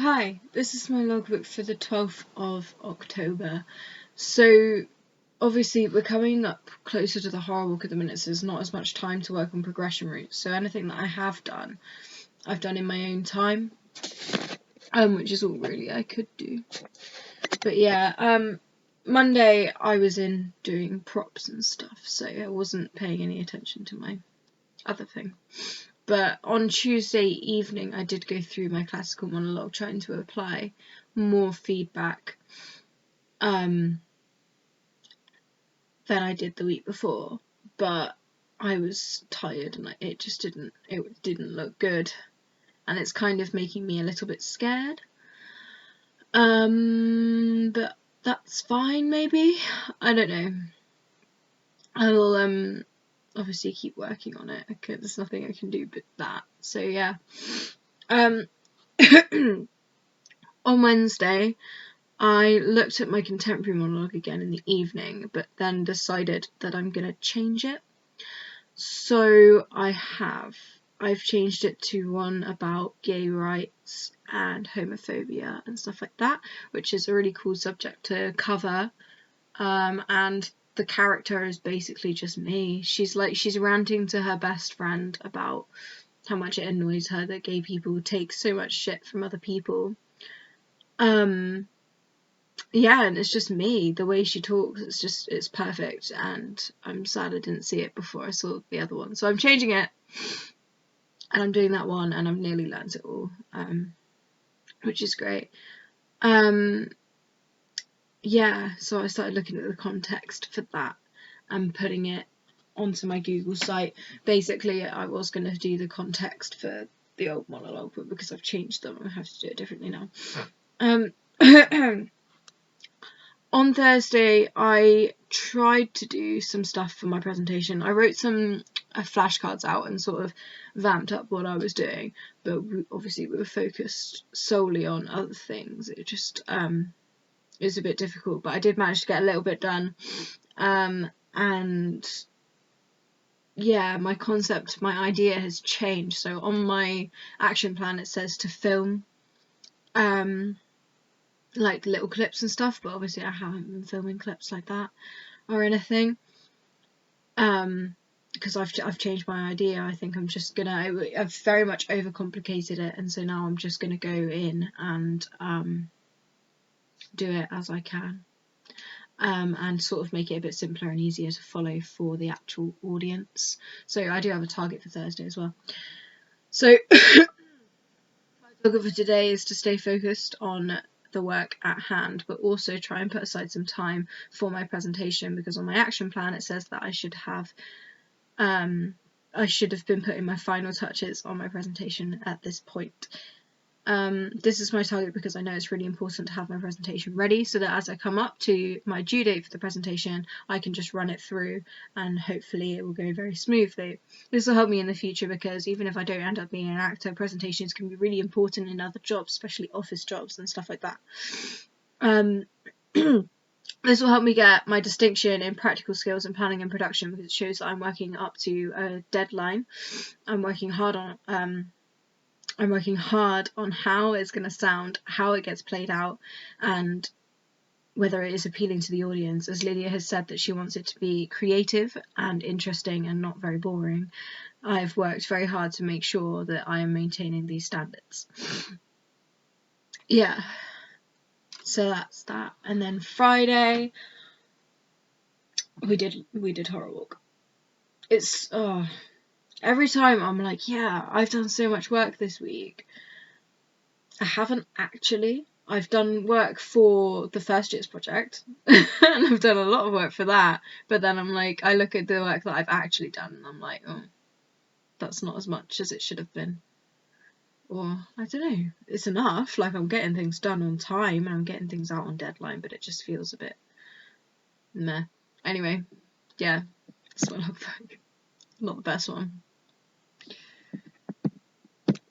Hi, this is my logbook for the 12th of October. So, obviously, we're coming up closer to the horror walk at the minute, so there's not as much time to work on progression routes. So, anything that I have done, I've done in my own time, which is all really I could do. But yeah, Monday I was in doing props and stuff, so I wasn't paying any attention to my other thing. But on Tuesday evening I did go through my classical monologue, trying to apply more feedback than I did the week before, but I was tired and it didn't look good, and it's kind of making me a little bit scared. But that's fine, maybe. I don't know. I will obviously keep working on it. There's nothing I can do but that. So yeah. On Wednesday, I looked at my contemporary monologue again in the evening, but then decided that I'm going to change it. So I've changed it to one about gay rights and homophobia and stuff like that, which is a really cool subject to cover. And the character is basically just me. She's ranting to her best friend about how much it annoys her that gay people take so much shit from other people. Yeah, and it's just me. The way she talks, it's perfect, and I'm sad I didn't see it before I saw the other one. So I'm changing it, and I'm doing that one, and I've nearly learnt it all, which is great. Yeah, so I started looking at the context for that and putting it onto my Google site. Basically, I was going to do the context for the old monologue, but because I've changed them, I have to do it differently now. On Thursday, I tried to do some stuff for my presentation. I wrote some flashcards out and sort of vamped up what I was doing, but obviously we were focused solely on other things. It just it was a bit difficult, but I did manage to get a little bit done. And yeah, my idea has changed. So on my action plan it says to film like little clips and stuff, but obviously I haven't been filming clips like that or anything, because I've changed my idea. I think I'm just gonna, I've very much overcomplicated it, and so now I'm just gonna go in and do it as I can, and sort of make it a bit simpler and easier to follow for the actual audience. So I do have a target for Thursday as well. So my target for today is to stay focused on the work at hand, but also try and put aside some time for my presentation, because on my action plan it says that I should have been putting my final touches on my presentation at this point. This is my target because I know it's really important to have my presentation ready, so that as I come up to my due date for the presentation, I can just run it through and hopefully it will go very smoothly. This will help me in the future, because even if I don't end up being an actor, presentations can be really important in other jobs, especially office jobs and stuff like that. This will help me get my distinction in practical skills and planning and production, because it shows that I'm working up to a deadline. I'm working hard on how it's going to sound, how it gets played out, and whether it is appealing to the audience. As Lydia has said that she wants it to be creative and interesting and not very boring, I've worked very hard to make sure that I am maintaining these standards. Yeah, so that's that. And then Friday we did Horror Walk. It's every time I'm like, yeah, I've done so much work this week. I haven't actually. I've done work for the first year's project and I've done a lot of work for that, but then I'm like, I look at the work that I've actually done and I'm like, oh, that's not as much as it should have been. Or I don't know, it's enough, like I'm getting things done on time and I'm getting things out on deadline, but it just feels a bit meh. Anyway, yeah, that's my logbook. Not the best one.